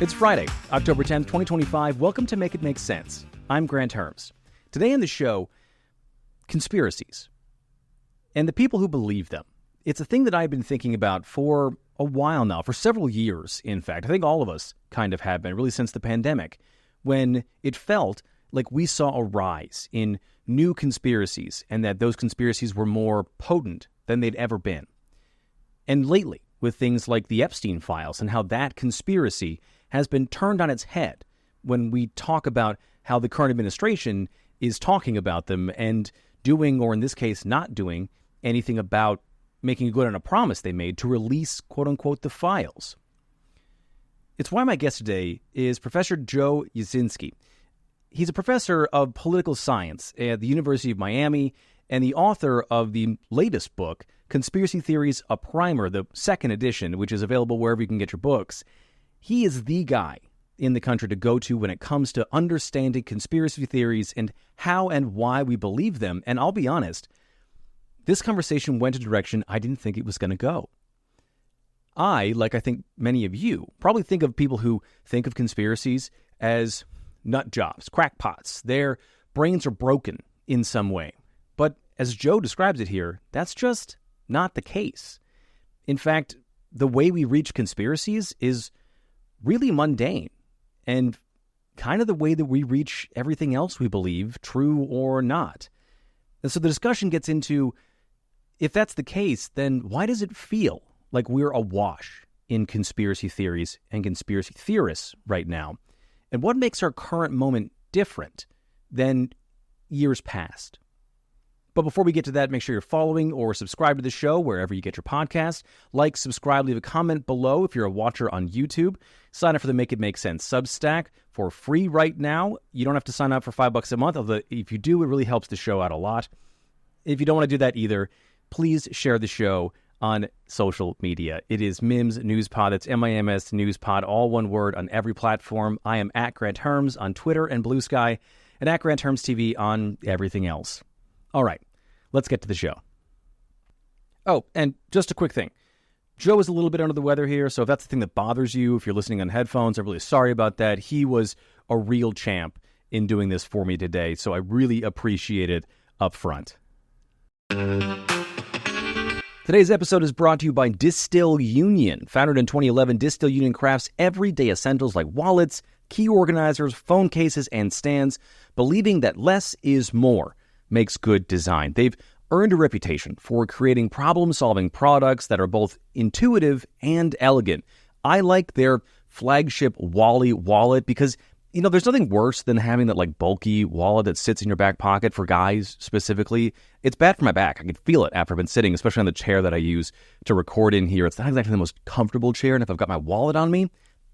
It's Friday, October 10th, 2025. Welcome to Make It Make Sense. I'm Granthermes. Today on the show, conspiracies and the people who believe them. It's a thing that I've been thinking about for a while now, for several years, in fact. I think all of us kind of have been, really since the pandemic, when it felt like we saw a rise in new conspiracies and that those conspiracies were more potent than they'd ever been. And lately, with things like the Epstein Files and how that conspiracy has been turned on its head when we talk about how the current administration is talking about them and doing, or in this case, not doing, anything about making good on a promise they made to release, quote-unquote, the files. It's why my guest today is Professor Joe Uscinski. He's a professor of political science at the University of Miami and the author of the latest book, Conspiracy Theories, a Primer, the second edition, which is available wherever you can get your books. He is the guy in the country to go to when it comes to understanding conspiracy theories and how and why we believe them. And I'll be honest, this conversation went a direction I didn't think it was going to go. I, like I think many of you, probably think of people who think of conspiracies as nut jobs, crackpots. Their brains are broken in some way. But as Joe describes it here, that's just not the case. In fact, the way we reach conspiracies is really mundane and kind of the way that we reach everything else we believe, true or not. And so the discussion gets into, if that's the case, then why does it feel like we're awash in conspiracy theories and conspiracy theorists right now? And what makes our current moment different than years past? But before we get to that, make sure you're following or subscribe to the show wherever you get your podcast. Like, subscribe, leave a comment below if you're a watcher on YouTube. Sign up for the Make It Make Sense Substack for free right now. You don't have to sign up for $5 a month, although if you do, it really helps the show out a lot. If you don't want to do that either, please share the show on social media. It is MIMS Newspod. That's MIMS Newspod, all one word on every platform. I am at Granthermes on Twitter and Bluesky, and at Granthermes TV on everything else. All right, let's get to the show. Oh, and just a quick thing. Joe is a little bit under the weather here, so if that's the thing that bothers you, if you're listening on headphones, I'm really sorry about that. He was a real champ in doing this for me today, so I really appreciate it up front. Today's episode is brought to you by Distill Union. Founded in 2011, Distill Union crafts everyday essentials like wallets, key organizers, phone cases, and stands, believing that less is more makes good design. They've earned a reputation for creating problem-solving products that are both intuitive and elegant. I like their flagship Wally wallet because, you know, there's nothing worse than having that like bulky wallet that sits in your back pocket for guys specifically. It's bad for my back. I can feel it after I've been sitting, especially on the chair that I use to record in here. It's not exactly the most comfortable chair, and if I've got my wallet on me,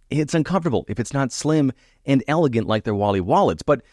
it's uncomfortable if it's not slim and elegant like their Wally wallets. But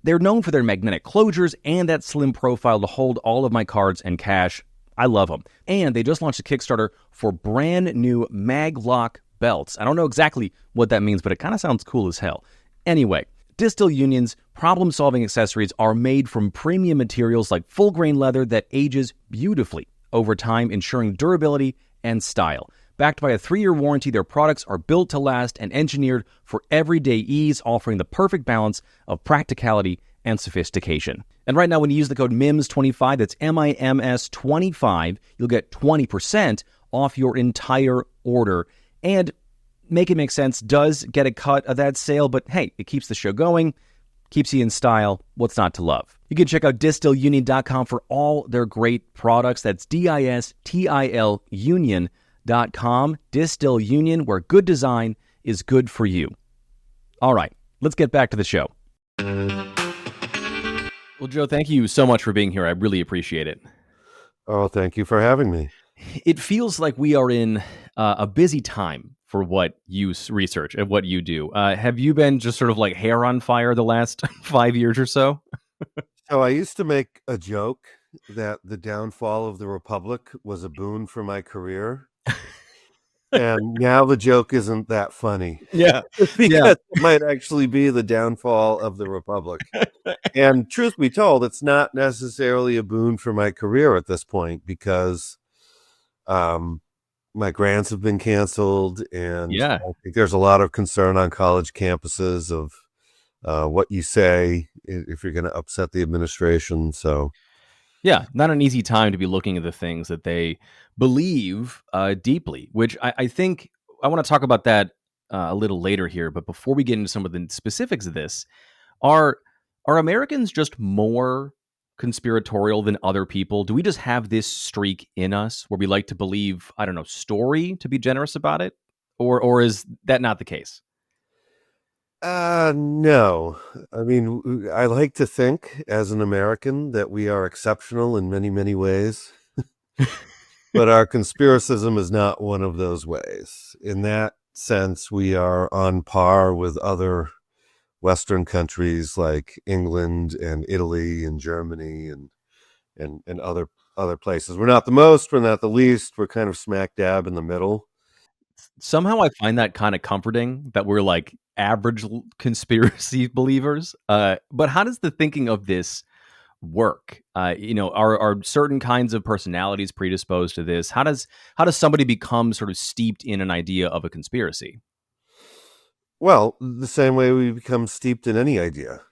they're known for their magnetic closures and that slim profile to hold all of my cards and cash. I love them. And they just launched a Kickstarter for brand new Maglock belts. I don't know exactly what that means, but it kind of sounds cool as hell. Anyway, Distill Union's problem-solving accessories are made from premium materials like full-grain leather that ages beautifully over time, ensuring durability and style. Backed by a 3-year warranty, their products are built to last and engineered for everyday ease, offering the perfect balance of practicality and sophistication. And right now, when you use the code MIMS25, that's MIMS25, you'll get 20% off your entire order. And Make It Make Sense does get a cut of that sale, but hey, it keeps the show going, keeps you in style. What's not to love? You can check out DistillUnion.com for all their great products. That's DISTIL Union.com. Distill Union, where good design is good for you. All right, let's get back to the show. Well, Joe, thank you so much for being here. I really appreciate it. Oh, thank you for having me. It feels like we are in a busy time for what you research and what you do. Have you been just sort of like hair on fire the last 5 years or so? So I used to make a joke that the downfall of the Republic was a boon for my career. And now the joke isn't that funny. Yeah. Because it might actually be the downfall of the Republic. And truth be told, it's not necessarily a boon for my career at this point because my grants have been canceled, and Yeah. I think there's a lot of concern on college campuses of what you say if you're going to upset the administration. So, Yeah, not an easy time to be looking at the things that they believe deeply, which I think I want to talk about that a little later here. But before we get into some of the specifics of this, are are Americans just more conspiratorial than other people? Do we just have this streak in us where we like to believe, I don't know, story to be generous about it? Or is that not the case? no. I mean, I like to think as an American that we are exceptional in many, many ways, but our conspiracism is not one of those ways. In that sense, we are on par with other Western countries like England and Italy and Germany and other places. We're not the most, we're not the least. We're kind of smack dab in the middle. Somehow I find that kind of comforting that we're like average conspiracy believers. But how does the thinking of this work? Are certain kinds of personalities predisposed to this? How does somebody become sort of steeped in an idea of a conspiracy? Well, the same way we become steeped in any idea,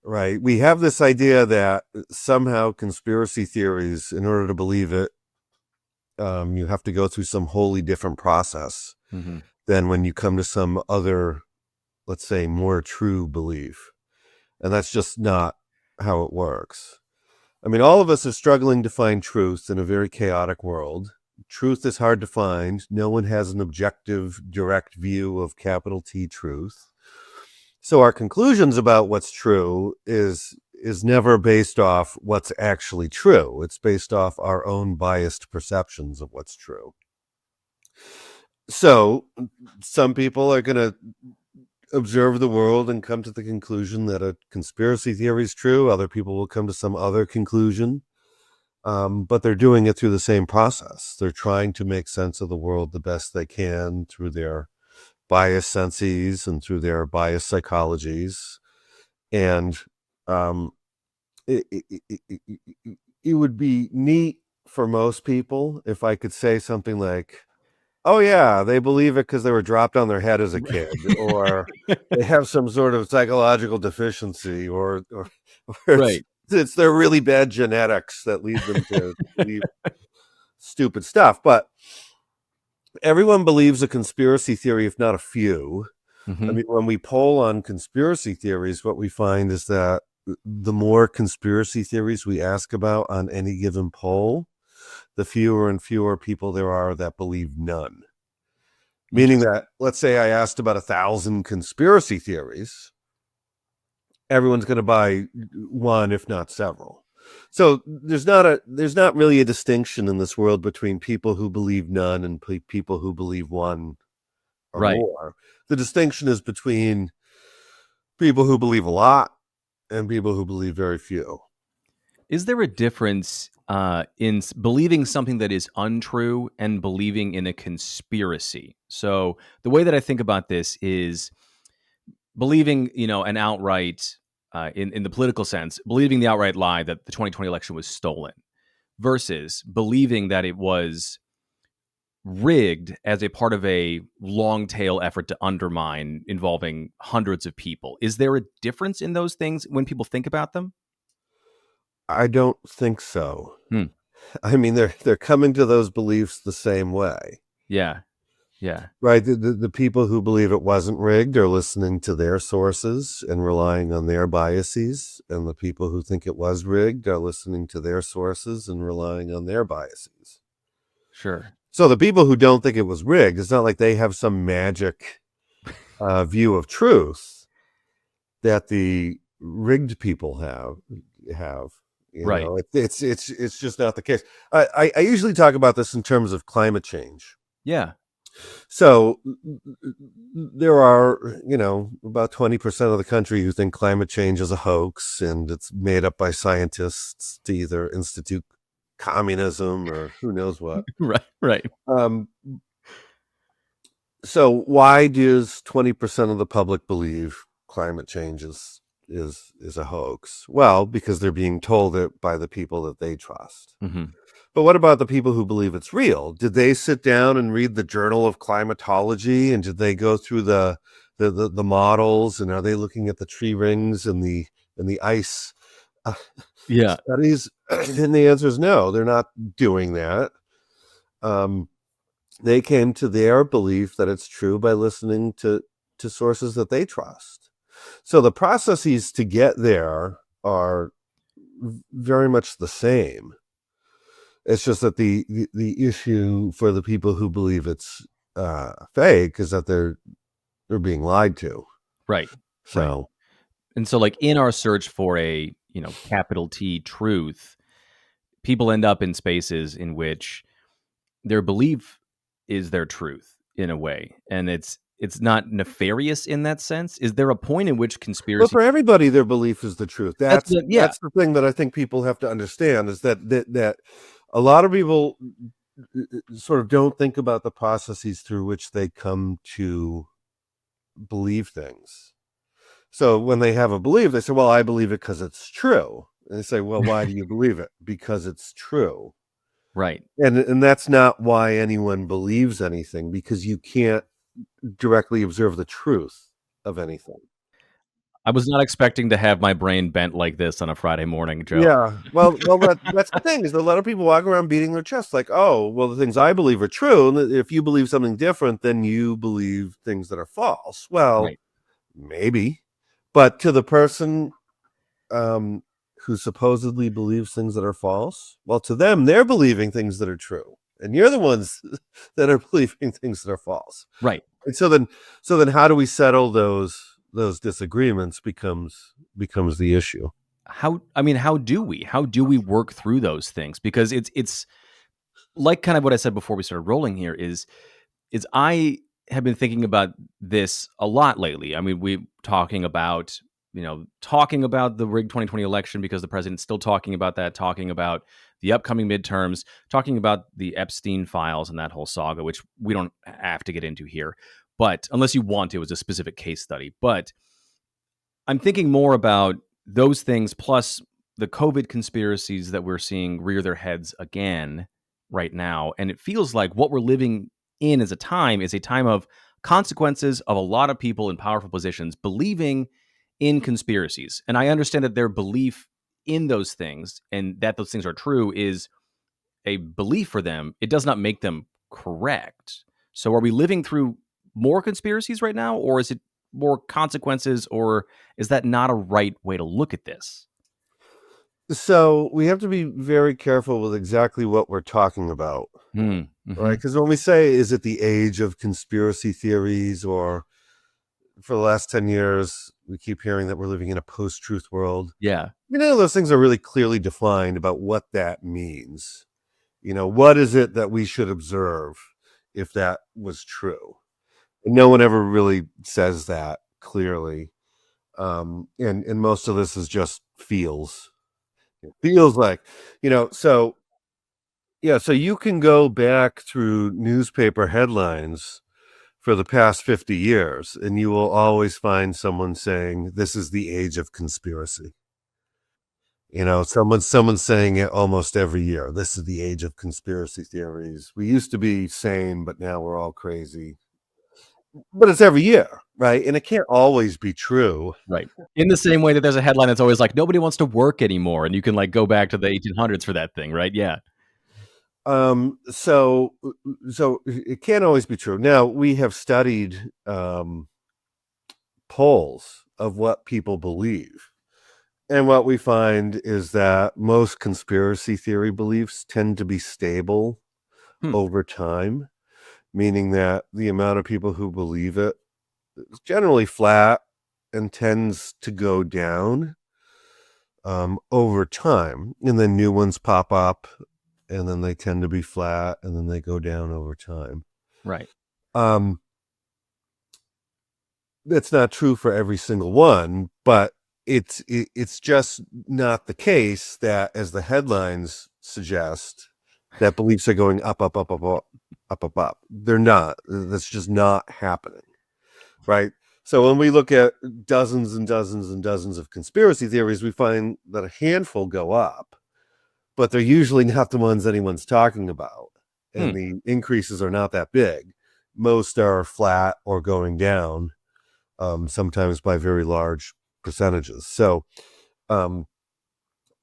right? We have this idea that somehow conspiracy theories, in order to believe it, you have to go through some wholly different process Mm-hmm. than when you come to some other, let's say, more true belief. And that's just not how it works. I mean, all of us are struggling to find truth in a very chaotic world. Truth is hard to find. No one has an objective, direct view of capital T truth. So our conclusions about what's true is never based off what's actually true. It's based off our own biased perceptions of what's true. So some people are going to observe the world and come to the conclusion that a conspiracy theory is true. Other people will come to some other conclusion. But they're doing it through the same process. They're trying to make sense of the world the best they can through their bias senses and through their bias psychologies. And um, it would be neat for most people if I could say something like, oh, yeah, they believe it because they were dropped on their head as a kid, or they have some sort of psychological deficiency, or Right. it's their really bad genetics that lead them to believe stupid stuff. But everyone believes a conspiracy theory, if not a few. I Mm-hmm. mean, when we poll on conspiracy theories, what we find is that the more conspiracy theories we ask about on any given poll, the fewer and fewer people there are that believe none. Meaning Interesting. that, let's say I asked about 1,000 conspiracy theories, everyone's going to buy one, if not several. So there's not really a distinction in this world between people who believe none and people who believe one or Right. more. The distinction is between people who believe a lot and people who believe very few. Is there a difference in believing something that is untrue and believing in a conspiracy? So the way that I think about this is believing, an outright, in the political sense, believing the outright lie that the 2020 election was stolen versus believing that it was rigged as a part of a long tail effort to undermine involving hundreds of people. Is there a difference in those things when people think about them? I don't think so. Hmm. I mean, they're coming to those beliefs the same way. Yeah. Yeah. Right. The people who believe it wasn't rigged are listening to their sources and relying on their biases. And the people who think it was rigged are listening to their sources and relying on their biases. Sure. So the people who don't think it was rigged, it's not like they have some magic view of truth that the rigged people have. Right. It's just not the case. I usually talk about this in terms of climate change. Yeah. So there are, about 20% of the country who think climate change is a hoax and it's made up by scientists to either institute communism or who knows what. Right. Right. Um, so why does 20% of the public believe climate change is is a hoax? Well, because they're being told it by the people that they trust. Mm-hmm. But what about the people who believe it's real? Did they sit down and read the Journal of Climatology, and did they go through the models, and are they looking at the tree rings and the ice Yeah. studies? And the answer is no, they're not doing that. They came to their belief that it's true by listening to sources that they trust. So the processes to get there are very much the same. It's just that the issue for the people who believe it's fake is that they're being lied to. Right. So, right. And so, like, in our search for a, capital T truth, people end up in spaces in which their belief is their truth in a way, and it's not nefarious in that sense. Is there a point in which but conspiracy? for everybody, their belief is the truth. That's That's the thing that I think people have to understand is that a lot of people sort of don't think about the processes through which they come to believe things. So when they have a belief, they say, well, I believe it because it's true. And they say, well, why do you believe it? Because it's true. right. And that's not why anyone believes anything, because you can't directly observe the truth of anything. I was not expecting to have my brain bent like this on a Friday morning, Joe. Yeah. Well, that's the thing is a lot of people walk around beating their chest like, oh, well, the things I believe are true. And if you believe something different, then you believe things that are false. Well, Right. maybe. But to the person who supposedly believes things that are false, well, to them, they're believing things that are true. And you're the ones that are believing things that are false. Right. And so then how do we settle those disagreements becomes the issue. How do we work through those things? Because it's like kind of what I said before we started rolling here is I have been thinking about this a lot lately. I mean, we talking about the rigged 2020 election because the president's still talking about that, talking about the upcoming midterms, talking about the Epstein Files and that whole saga, which we don't have to get into here. But unless you want to, as a specific case study. But I'm thinking more about those things plus the COVID conspiracies that we're seeing rear their heads again right now. And it feels like what we're living in as a time is a time of consequences of a lot of people in powerful positions believing in conspiracies. And I understand that their belief in those things and that those things are true is a belief for them. It does not make them correct. So are we living through more conspiracies right now, or is it more consequences, or is that not a right way to look at this? So we have to be very careful with exactly what we're talking about, Mm-hmm. right? Because when we say, is it the age of conspiracy theories, or for the last 10 years, we keep hearing that we're living in a post-truth world. Yeah. Those things are really clearly defined about what that means. What is it that we should observe if that was true? And no one ever really says that clearly. And most of this is just feels. It feels like, so yeah, so you can go back through newspaper headlines for the past 50 years, and you will always find someone saying, this is the age of conspiracy. Someone's saying it almost every year. This is the age of conspiracy theories. We used to be sane, but now we're all crazy. But it's every year, right? And it can't always be true. Right. In the same way that there's a headline that's always like, nobody wants to work anymore. And you can like go back to the 1800s for that thing, right? Yeah. So it can't always be true. Now, we have studied polls of what people believe. And what we find is that most conspiracy theory beliefs tend to be stable over time, meaning that the amount of people who believe it is generally flat and tends to go down over time. And then new ones pop up, and then they tend to be flat, and then they go down over time. Right. That's not true for every single one, but it's just not the case that, as the headlines suggest, that beliefs are going up, up. They're not. That's just not happening, right? So when we look at dozens and dozens and dozens of conspiracy theories, we find that a handful go up, but they're usually not the ones anyone's talking about. And the increases are not that big. Most are flat or going down, sometimes by very large percentages. So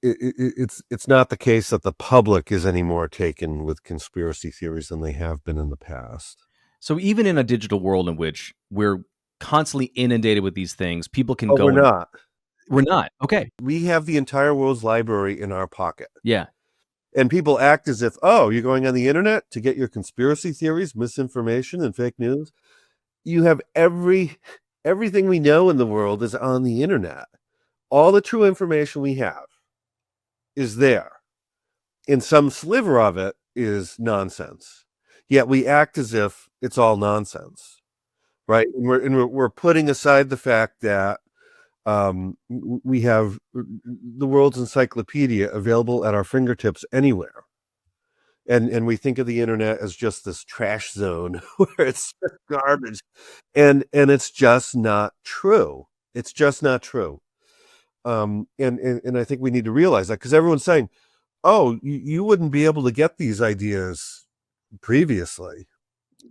it's not the case that the public is any more taken with conspiracy theories than they have been in the past. So even in a digital world in which we're constantly inundated with these things, people can But go we're not. We're not. Okay. We have the entire world's library in our pocket. Yeah. And people act as if, oh, you're going on the internet to get your conspiracy theories, misinformation, and fake news. You have everything we know in the world is on the internet. All the true information we have is there. And some sliver of it is nonsense. Yet we act as if it's all nonsense, right? And we're putting aside the fact that we have the world's encyclopedia available at our fingertips anywhere. And we think of the internet as just this trash zone where it's garbage. And it's just not true. It's just not true. And I think we need to realize that, because everyone's saying, oh, you wouldn't be able to get these ideas previously.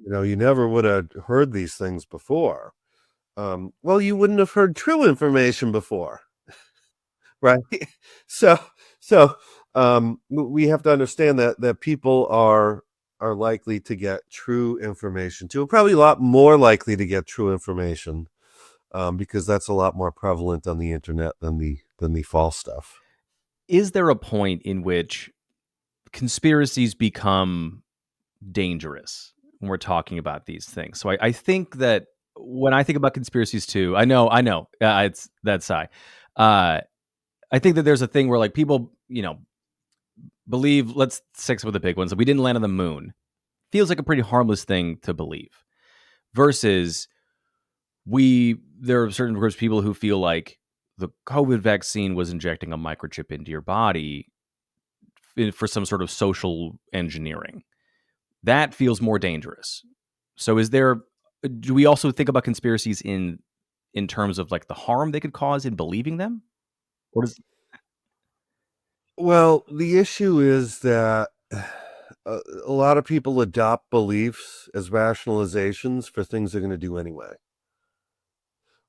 You never would have heard these things before. Well, you wouldn't have heard true information before. Right. So we have to understand that people are likely to get true information too, probably a lot more likely to get true information, because that's a lot more prevalent on the internet than the false stuff. Is there a point in which conspiracies become dangerous when we're talking about these things? So I think that when I think about conspiracies too, I know, it's that sigh. I think that there's a thing where like people, believe, let's stick with the big ones. We didn't land on the moon. Feels like a pretty harmless thing to believe. Versus there are certain groups of people who feel like the COVID vaccine was injecting a microchip into your body for some sort of social engineering. That feels more dangerous. So do we also think about conspiracies in terms of like the harm they could cause in believing them? Or does Well, the issue is that a lot of people adopt beliefs as rationalizations for things they're going to do anyway.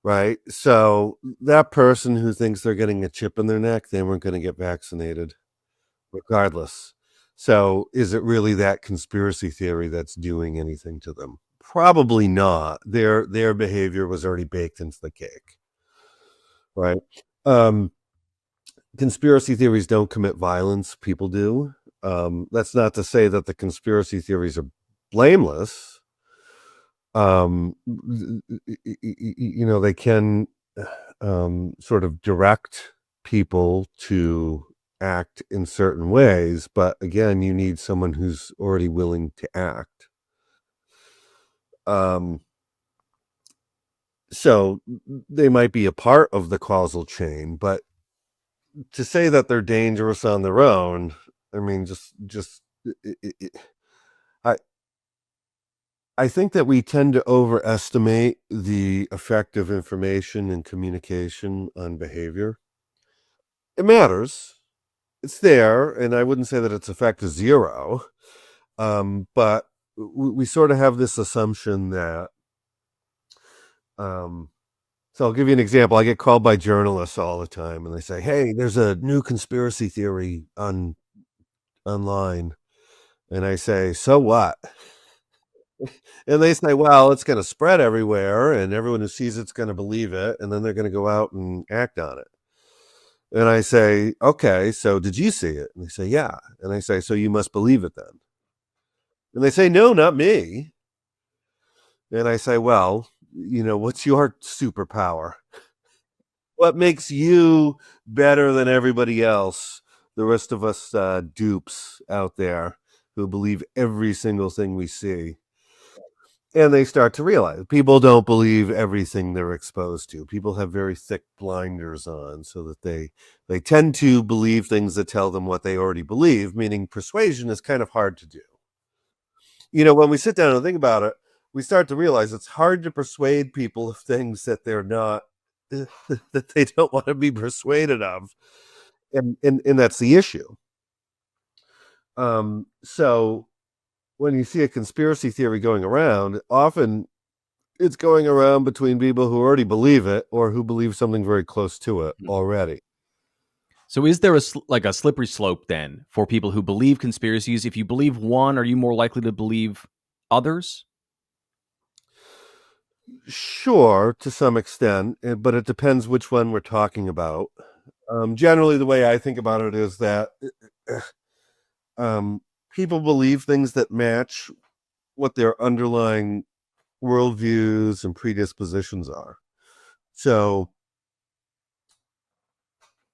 Right? So that person who thinks they're getting a chip in their neck, they weren't going to get vaccinated regardless. So is it really that conspiracy theory that's doing anything to them? Probably not. Their behavior was already baked into the cake. Right? Conspiracy theories don't commit violence. People do. That's not to say that the conspiracy theories are blameless. They can sort of direct people to act in certain ways, but again, you need someone who's already willing to act. So they might be a part of the causal chain, but to say that they're dangerous on their own, I mean, I think that we tend to overestimate the effect of information and communication on behavior. It matters. It's there, and I wouldn't say that its effect is zero. But we sort of have this assumption that, so I'll give you an example. I get called by journalists all the time, and they say, hey, there's a new conspiracy theory online. And I say, so what? And they say, well, it's going to spread everywhere, and everyone who sees it's going to believe it, and then they're going to go out and act on it. And I say, okay, so did you see it? And they say, yeah. And I say, so you must believe it then. And they say, no, not me. And I say, well, what's your superpower? What makes you better than everybody else? The rest of us dupes out there who believe every single thing we see. And they start to realize people don't believe everything they're exposed to. People have very thick blinders on, so that they tend to believe things that tell them what they already believe, meaning persuasion is kind of hard to do. When we sit down and think about it, we start to realize it's hard to persuade people of things that they're not, that they don't want to be persuaded of. And that's the issue. So when you see a conspiracy theory going around, often it's going around between people who already believe it or who believe something very close to it already. So is there a slippery slope then for people who believe conspiracies? If you believe one, are you more likely to believe others? Sure, to some extent, but it depends which one we're talking about. Generally, the way I think about it is that people believe things that match what their underlying worldviews and predispositions are. So,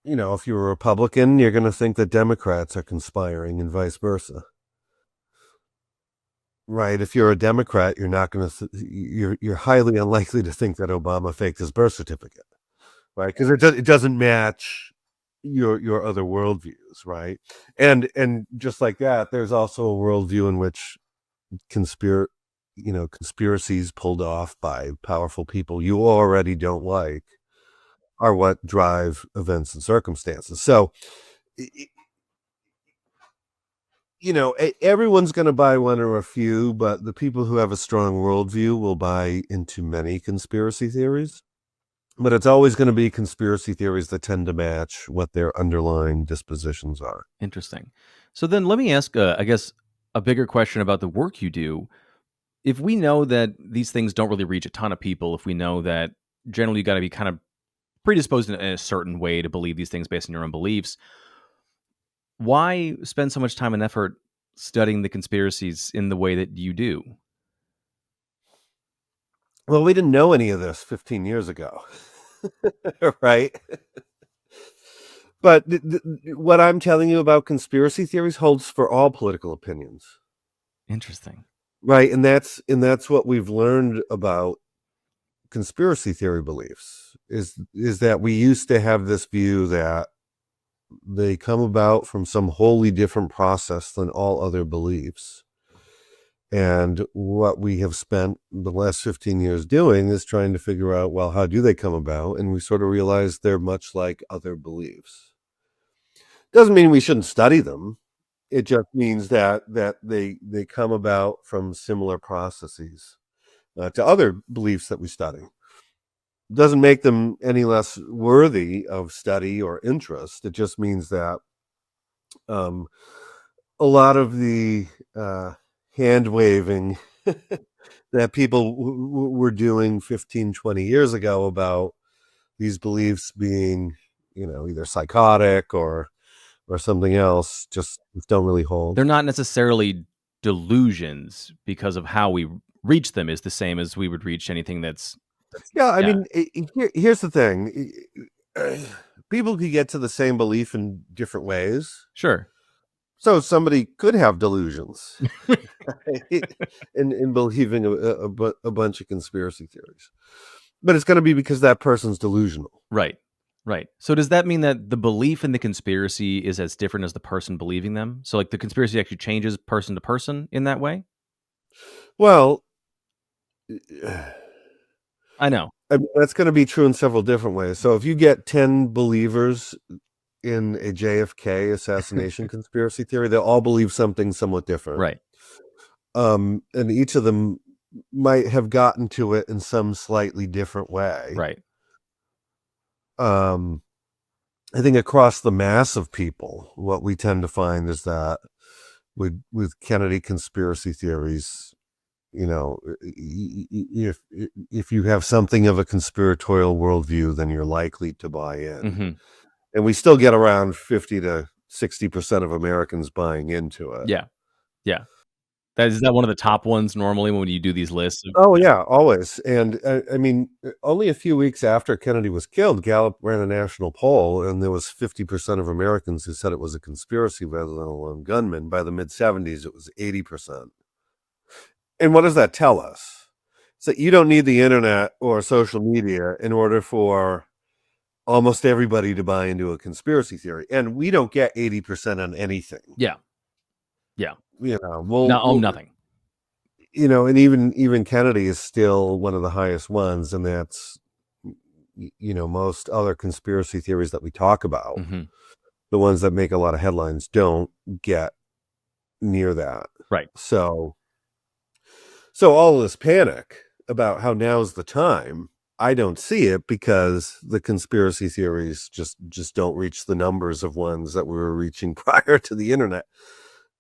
if you're a Republican, you're going to think that Democrats are conspiring and vice versa. Right. If you're a Democrat, you're not going to, you're highly unlikely to think that Obama faked his birth certificate. Right. Because it doesn't match your other worldviews. Right. And just like that, there's also a worldview in which conspiracies pulled off by powerful people you already don't like are what drive events and circumstances. So, everyone's going to buy one or a few, but the people who have a strong worldview will buy into many conspiracy theories. But it's always going to be conspiracy theories that tend to match what their underlying dispositions are. Interesting. So then let me ask, I guess, a bigger question about the work you do. If we know that these things don't really reach a ton of people, if we know that generally you got to be kind of predisposed in a certain way to believe these things based on your own beliefs, why spend so much time and effort studying the conspiracies in the way that you do? Well, we didn't know any of this 15 years ago, right? But what I'm telling you about conspiracy theories holds for all political opinions. Interesting. Right, and that's what we've learned about conspiracy theory beliefs is that we used to have this view that they come about from some wholly different process than all other beliefs. And what we have spent the last 15 years doing is trying to figure out, well, how do they come about? And we sort of realize they're much like other beliefs. Doesn't mean we shouldn't study them. It just means that they come about from similar processes to other beliefs that we study. Doesn't make them any less worthy of study or interest. It just means that a lot of the hand waving that people were doing 15, 20 years ago about these beliefs being, either psychotic or something else just don't really hold. They're not necessarily delusions because of how we reach them is the same as we would reach anything that's yeah. I mean, here's the thing. People could get to the same belief in different ways. Sure. So somebody could have delusions in believing a bunch of conspiracy theories. But it's going to be because that person's delusional. Right. Right. So does that mean that the belief in the conspiracy is as different as the person believing them? So like the conspiracy actually changes person to person in that way? Well, I know. I mean, that's going to be true in several different ways. So if you get 10 believers in a JFK assassination conspiracy theory, they all believe something somewhat different. Right. And each of them might have gotten to it in some slightly different way. Right. I think across the mass of people, what we tend to find is that with Kennedy conspiracy theories, if you have something of a conspiratorial worldview, then you're likely to buy in. Mm-hmm. And we still get around 50 to 60% of Americans buying into it. Yeah. Yeah. Is that one of the top ones normally when you do these lists? Yeah, always. And I mean, only a few weeks after Kennedy was killed, Gallup ran a national poll, and there was 50% of Americans who said it was a conspiracy rather than a lone gunman. By the mid-70s, it was 80%. And what does that tell us? It's that you don't need the internet or social media in order for almost everybody to buy into a conspiracy theory. And we don't get 80% on anything. Yeah. Yeah. We'll nothing. and even Kennedy is still one of the highest ones, and that's most other conspiracy theories that we talk about, the ones that make a lot of headlines, don't get near that. Right. So all of this panic about how now's the time, I don't see it, because the conspiracy theories just don't reach the numbers of ones that we were reaching prior to the internet.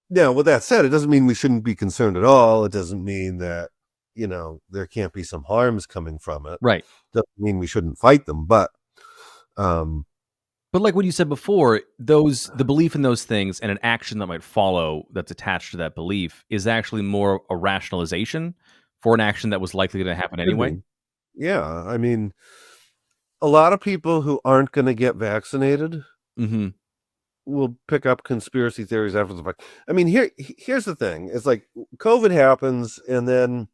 Now, with that said, it doesn't mean we shouldn't be concerned at all. It doesn't mean that, there can't be some harms coming from it. Right. Doesn't mean we shouldn't fight them, but like what you said before, the belief in those things and an action that might follow that's attached to that belief is actually more a rationalization for an action that was likely to happen anyway. Yeah. I mean, a lot of people who aren't going to get vaccinated will pick up conspiracy theories after the fact. I mean, here's the thing. It's like COVID happens, and then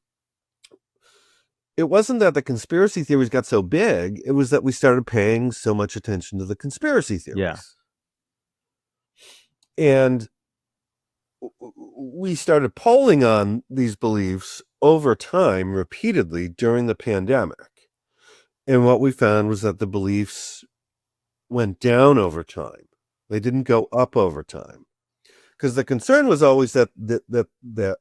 it wasn't that the conspiracy theories got so big. It was that we started paying so much attention to the conspiracy theories. Yeah. And we started polling on these beliefs over time repeatedly during the pandemic. And what we found was that the beliefs went down over time. They didn't go up over time. Because the concern was always that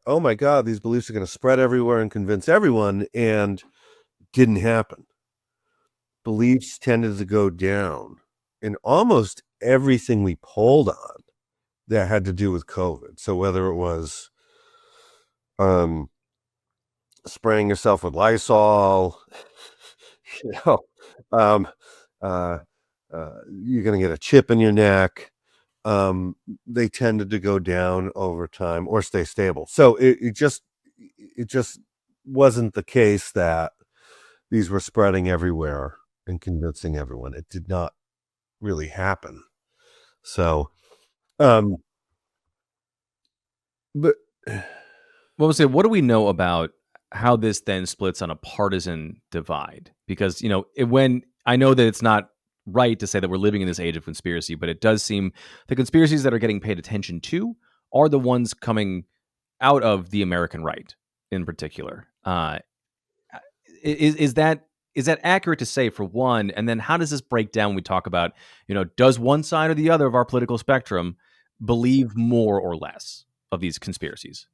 oh my God, these beliefs are going to spread everywhere and convince everyone, and didn't happen. Beliefs tended to go down in almost everything we polled on that had to do with COVID. So whether it was spraying yourself with Lysol, you're going to get a chip in your neck, they tended to go down over time or stay stable. So it just wasn't the case that these were spreading everywhere and convincing everyone. It did not really happen. So, but what do we know about how this then splits on a partisan divide? Because, when I know that it's not right to say that we're living in this age of conspiracy, but it does seem the conspiracies that are getting paid attention to are the ones coming out of the American right in particular. Is that accurate to say, for one? And then how does this break down when we talk about, does one side or the other of our political spectrum believe more or less of these conspiracies?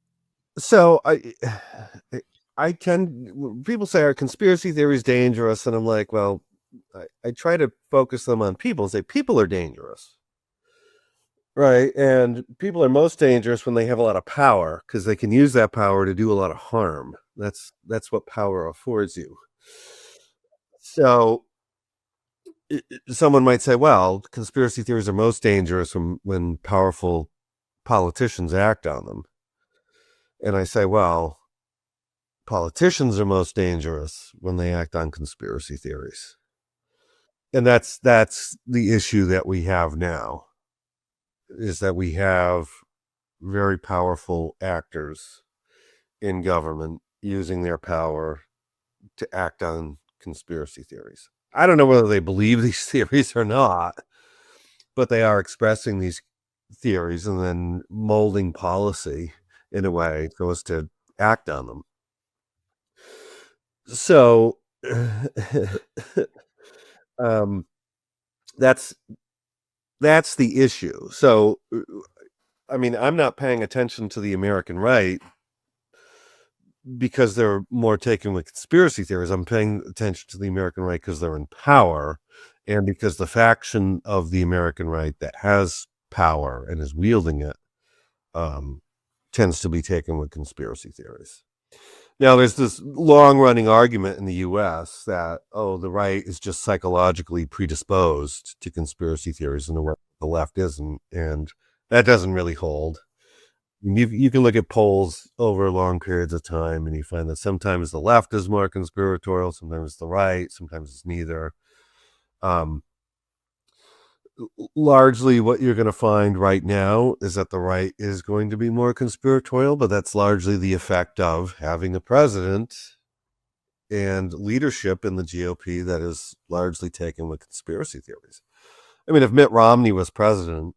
So I tend, people say, are conspiracy theories dangerous? And I'm like, well, I try to focus them on people and say people are dangerous. Right. And people are most dangerous when they have a lot of power, because they can use that power to do a lot of harm. That's what power affords you. So someone might say, well, conspiracy theories are most dangerous when powerful politicians act on them. And I say, well, politicians are most dangerous when they act on conspiracy theories. And that's the issue that we have now, is that we have very powerful actors in government using their power to act on conspiracy theories. I don't know whether they believe these theories or not, but they are expressing these theories and then molding policy in a way so as to act on them. So that's the issue. So, I mean, I'm not paying attention to the American right because they're more taken with conspiracy theories. I'm paying attention to the American right because they're in power, and because the faction of the American right that has power and is wielding it tends to be taken with conspiracy theories. Now, there's this long-running argument in the U.S. that, the right is just psychologically predisposed to conspiracy theories in a way the left isn't, and that doesn't really hold. You can look at polls over long periods of time, and you find that sometimes the left is more conspiratorial, sometimes it's the right, sometimes it's neither. Largely what you're going to find right now is that the right is going to be more conspiratorial, but that's largely the effect of having a president and leadership in the GOP that is largely taken with conspiracy theories. I mean, if Mitt Romney was president,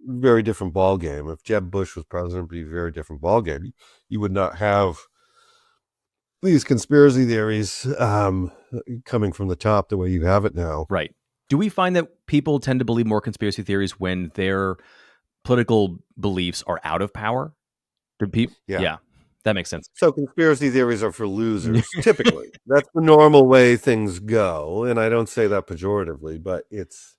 very different ball game. If Jeb Bush was president, it'd be a very different ball game. You would not have these conspiracy theories coming from the top the way you have it now. Right. Do we find that people tend to believe more conspiracy theories when their political beliefs are out of power? Yeah, that makes sense. So conspiracy theories are for losers, typically. That's the normal way things go. And I don't say that pejoratively, but it's,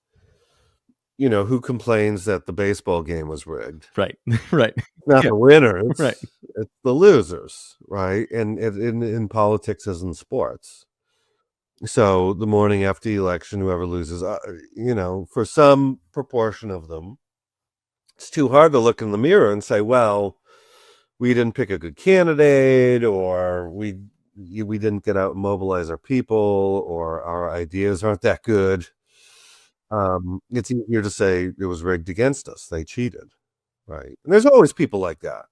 who complains that the baseball game was rigged? Right. Right. Not the winners. Right. It's the losers, right? And in politics as in sports. So the morning after the election, whoever loses, for some proportion of them, it's too hard to look in the mirror and say, well, we didn't pick a good candidate, or we didn't get out and mobilize our people, or our ideas aren't that good. It's easier to say it was rigged against us. They cheated, right? And there's always people like that.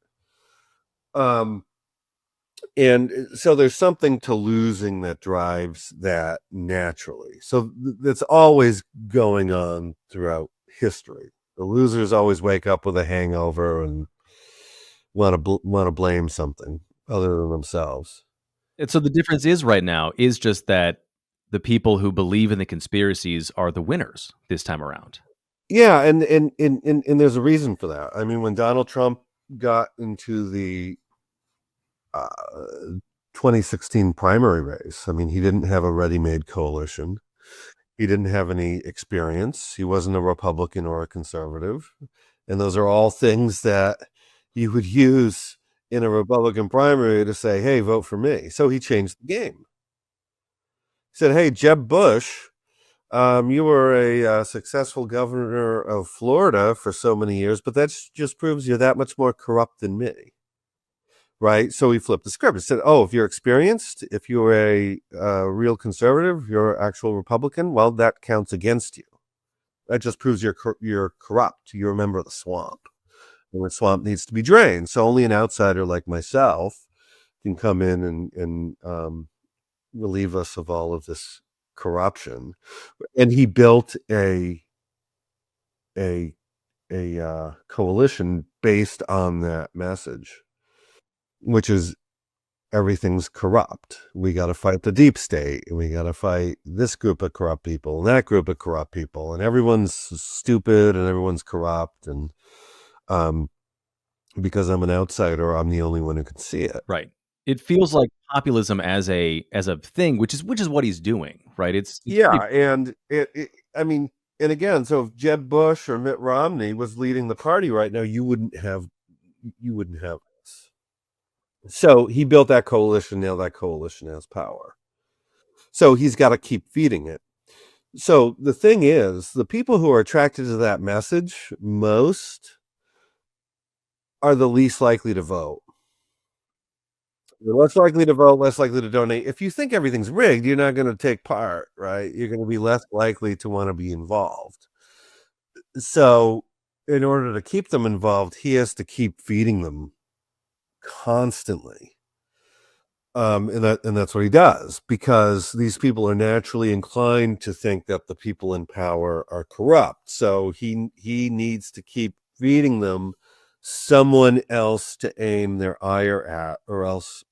And so there's something to losing that drives that naturally. So that's always going on throughout history. The losers always wake up with a hangover and want to blame something other than themselves. And so the difference is right now is just that the people who believe in the conspiracies are the winners this time around. Yeah, and there's a reason for that. I mean, when Donald Trump got into the 2016 primary race, I mean, he didn't have a ready-made coalition. He didn't have any experience. He wasn't a Republican or a conservative. And those are all things that you would use in a Republican primary to say, hey, vote for me. So he changed the game. He said, hey, Jeb Bush, you were a successful governor of Florida for so many years, but that just proves you're that much more corrupt than me. Right? So he flipped the script. He said, oh, if you're experienced, if you're a real conservative, you're an actual Republican, well, that counts against you. That just proves you're corrupt. You're a member of the swamp. And the swamp needs to be drained. So only an outsider like myself can come in and relieve us of all of this corruption. And he built a coalition based on that message, which is everything's corrupt. We got to fight the deep state, and we got to fight this group of corrupt people and that group of corrupt people, and everyone's stupid and everyone's corrupt, and because I'm an outsider, I'm the only one who can see it. Right. It feels like populism as a thing, which is what he's doing, right? And I mean, and again, so if Jeb Bush or Mitt Romney was leading the party right now, you wouldn't have this. So he built that coalition. Now that coalition has power. So he's got to keep feeding it. So the thing is, the people who are attracted to that message most are the least likely to vote. You're less likely to vote, less likely to donate. If you think everything's rigged, you're not going to take part, right? You're going to be less likely to want to be involved. So in order to keep them involved, he has to keep feeding them constantly. And that's what he does, because these people are naturally inclined to think that the people in power are corrupt. So he needs to keep feeding them someone else to aim their ire at, or else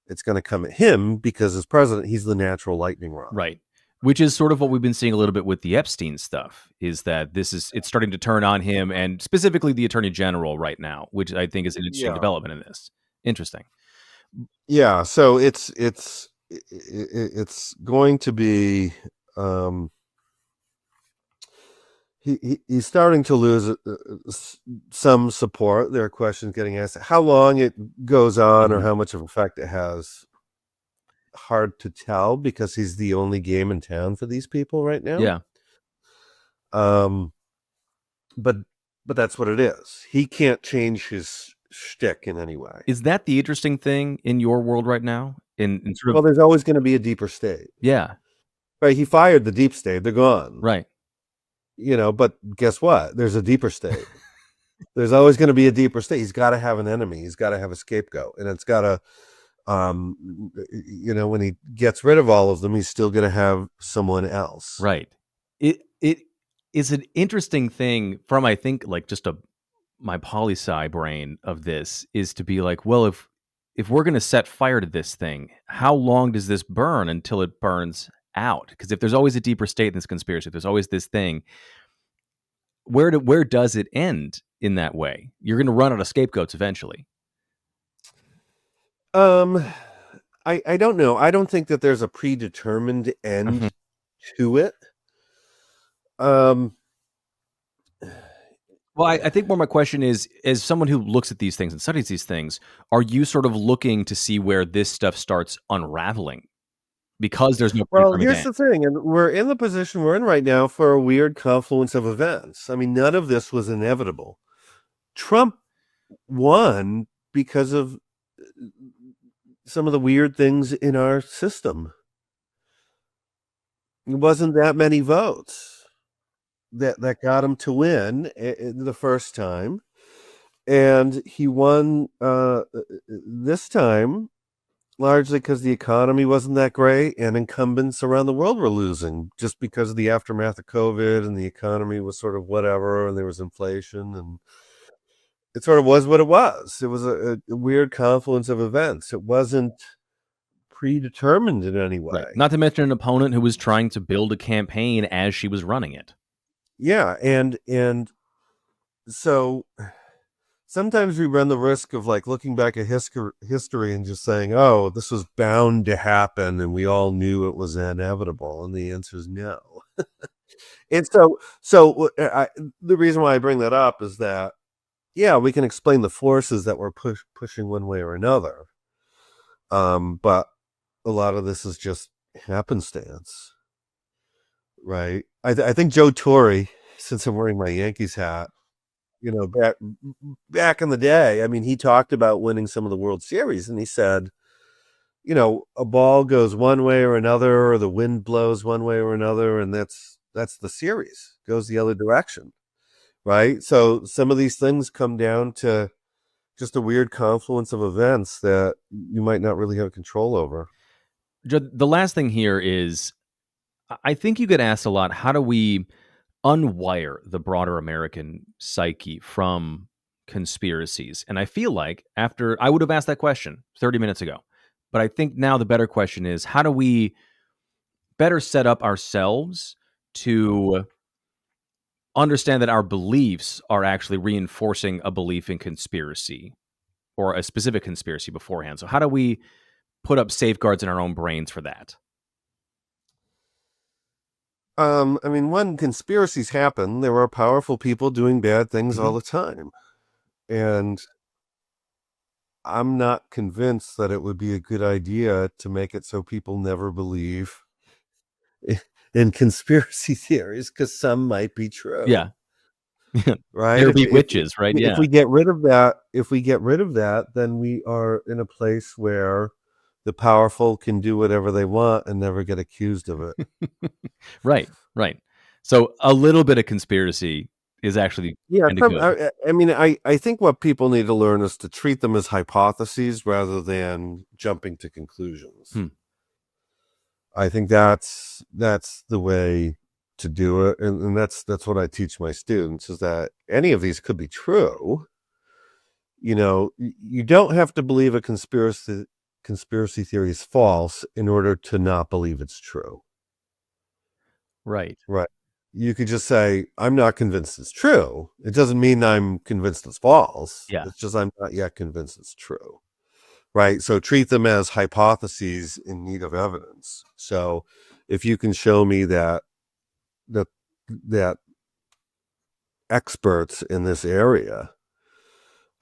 it's going to come at him, because as president, he's the natural lightning rod. Right. Which is sort of what we've been seeing a little bit with the Epstein stuff, is that it's starting to turn on him, and specifically the attorney general right now, which I think is an interesting development in this. Interesting. Yeah. So it's going to be, he's starting to lose some support. There are questions getting asked how long it goes on, or how much of an effect it has. Hard to tell, because he's the only game in town for these people right now. Yeah. But that's what it is. He can't change his shtick in any way. Is that the interesting thing in your world right now? Well, there's always going to be a deeper state. Yeah. Right. He fired the deep state. They're gone. Right. But guess what? There's a deeper state. There's always going to be a deeper state. He's got to have an enemy. He's got to have a scapegoat. And it's got to, when he gets rid of all of them, he's still going to have someone else. Right. is an interesting thing from, I think, like just my poli-sci brain of this is to be like, well, if we're going to set fire to this thing, how long does this burn until it burns out? Because if there's always a deeper state in this conspiracy, if there's always this thing, where does it end in that way? You're going to run out of scapegoats eventually. I don't know. I don't think that there's a predetermined end to it. Well, I think more my question is, as someone who looks at these things and studies these things, are you sort of looking to see where this stuff starts unraveling? Because there's no Well, predetermined here's end. the thing, and we're in the position we're in right now for a weird confluence of events. I mean, none of this was inevitable. Trump won because of some of the weird things in our system. It wasn't that many votes that got him to win the first time, and he won this time largely because the economy wasn't that great and incumbents around the world were losing just because of the aftermath of COVID, and the economy was sort of whatever, and there was inflation, and it sort of was what it was. It was a weird confluence of events. It wasn't predetermined in any way. Right. Not to mention an opponent who was trying to build a campaign as she was running it. Yeah, and so sometimes we run the risk of like looking back at history and just saying, oh, this was bound to happen and we all knew it was inevitable, and the answer is no. And so the reason why I bring that up is that, yeah, we can explain the forces that were pushing one way or another, but a lot of this is just happenstance, right? I think Joe Torre, since I'm wearing my Yankees hat, back in the day, I mean, he talked about winning some of the World Series, and he said, a ball goes one way or another, or the wind blows one way or another, and that's the series, goes the other direction, right? So some of these things come down to just a weird confluence of events that you might not really have control over. The last thing here is, I think you get asked a lot, how do we unwire the broader American psyche from conspiracies? And I feel like after I would have asked that question 30 minutes ago, but I think now the better question is, how do we better set up ourselves to understand that our beliefs are actually reinforcing a belief in conspiracy or a specific conspiracy beforehand? So how do we put up safeguards in our own brains for that? I mean, when conspiracies happen, there are powerful people doing bad things all the time. And I'm not convinced that it would be a good idea to make it so people never believe in conspiracy theories, because some might be true. Yeah. Right. There be witches, right? Yeah. If we get rid of that, then we are in a place where the powerful can do whatever they want and never get accused of it. Right. So a little bit of conspiracy is actually kind of good. I mean, I think what people need to learn is to treat them as hypotheses rather than jumping to conclusions. I think that's the way to do it, and that's what I teach my students, is that any of these could be true. You don't have to believe a conspiracy theory is false in order to not believe it's true. Right. You could just say, I'm not convinced it's true. It doesn't mean I'm convinced it's false. Yeah. It's just I'm not yet convinced it's true. Right? So treat them as hypotheses in need of evidence. So if you can show me that experts in this area,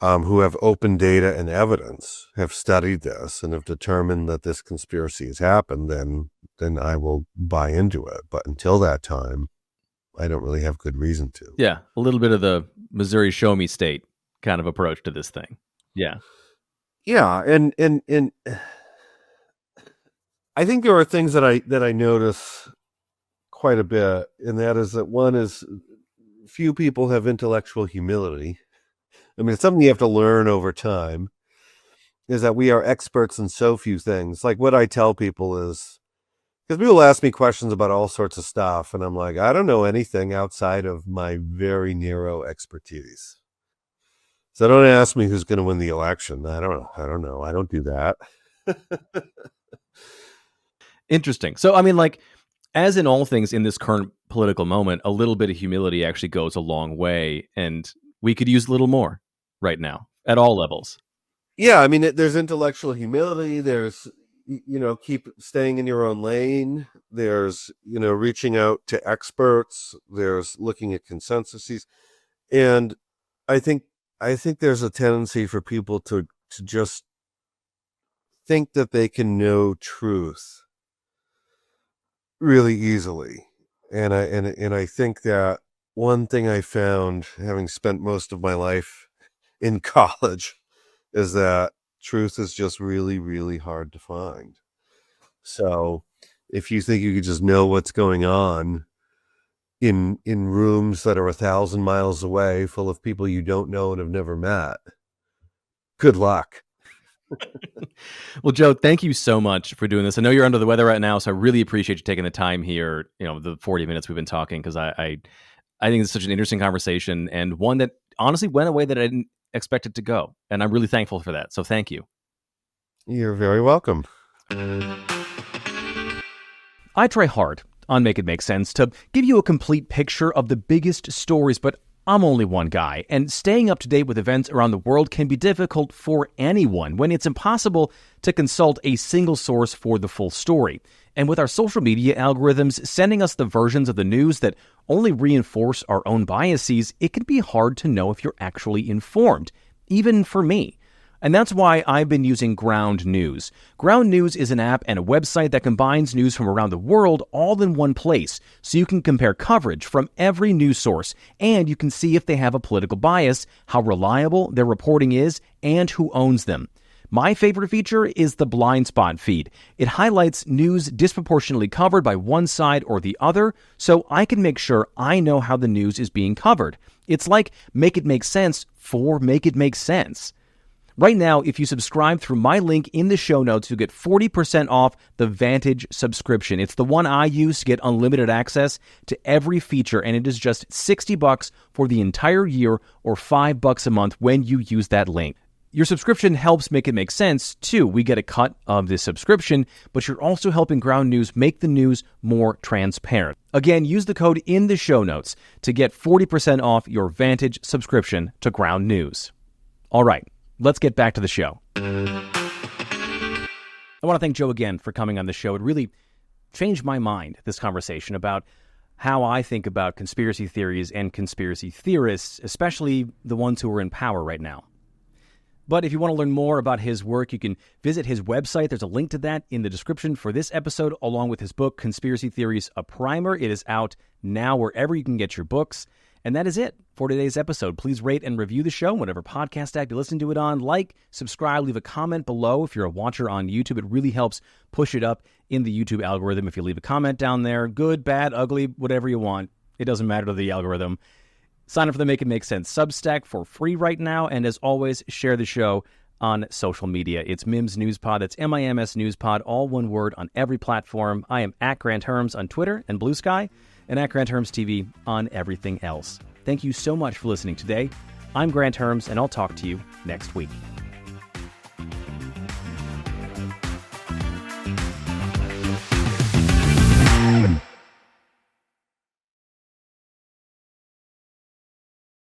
who have open data and evidence, have studied this and have determined that this conspiracy has happened, then I will buy into it. But until that time, I don't really have good reason to. Yeah, a little bit of the Missouri show me state kind of approach to this thing. Yeah. Yeah, and I think there are things that I notice quite a bit, and that is that one is, few people have intellectual humility. I mean, it's something you have to learn over time, is that we are experts in so few things. Like what I tell people is, Because people ask me questions about all sorts of stuff, and I'm like, I don't know anything outside of my very narrow expertise. So don't ask me who's going to win the election. I don't know. I don't do that. Interesting. So, I mean, like, as in all things in this current political moment, a little bit of humility actually goes a long way, and we could use a little more right now at all levels. Yeah, I mean, there's intellectual humility. There's, keep staying in your own lane. There's, reaching out to experts. There's looking at consensuses. And I think there's a tendency for people to just think that they can know truth really easily. And I think that one thing I found, having spent most of my life in college, is that truth is just really, really hard to find. So if you think you could just know what's going on in rooms that are 1,000 miles away, full of people you don't know and have never met, good luck. Well, Joe, thank you so much for doing this. I know you're under the weather right now, so I really appreciate you taking the time here, the 40 minutes we've been talking, because I think it's such an interesting conversation, and one that honestly went away that I didn't expect it to go. And I'm really thankful for that. So thank you. You're very welcome. I try hard on Make It Make Sense to give you a complete picture of the biggest stories, but I'm only one guy, and staying up to date with events around the world can be difficult for anyone when it's impossible to consult a single source for the full story. And with our social media algorithms sending us the versions of the news that only reinforce our own biases, it can be hard to know if you're actually informed, even for me. And that's why I've been using Ground News. Ground News is an app and a website that combines news from around the world all in one place, so you can compare coverage from every news source, and you can see if they have a political bias, how reliable their reporting is, and who owns them. My favorite feature is the blind spot feed. It highlights news disproportionately covered by one side or the other, so I can make sure I know how the news is being covered. It's like Make It Make Sense for Make It Make Sense. Right now, if you subscribe through my link in the show notes, you get 40% off the Vantage subscription. It's the one I use to get unlimited access to every feature, and it is just $60 for the entire year or $5 a month when you use that link. Your subscription helps Make It Make Sense, too. We get a cut of this subscription, but you're also helping Ground News make the news more transparent. Again, use the code in the show notes to get 40% off your Vantage subscription to Ground News. All right. Let's get back to the show. I want to thank Joe again for coming on the show. It really changed my mind, this conversation about how I think about conspiracy theories and conspiracy theorists, especially the ones who are in power right now. But if you want to learn more about his work, you can visit his website. There's a link to that in the description for this episode, along with his book, Conspiracy Theories, A Primer. It is out now wherever you can get your books. And that is it for today's episode. Please rate and review the show, whatever podcast app you listen to it on. Like, subscribe, leave a comment below if you're a watcher on YouTube. It really helps push it up in the YouTube algorithm if you leave a comment down there. Good, bad, ugly, whatever you want. It doesn't matter to the algorithm. Sign up for the Make It Make Sense Substack for free right now. And as always, share the show on social media. It's Mims News Pod. That's MIMS News Pod, all one word on every platform. I am at Granthermes on Twitter and Bluesky, and at Granthermes TV on everything else. Thank you so much for listening today. I'm Granthermes, and I'll talk to you next week.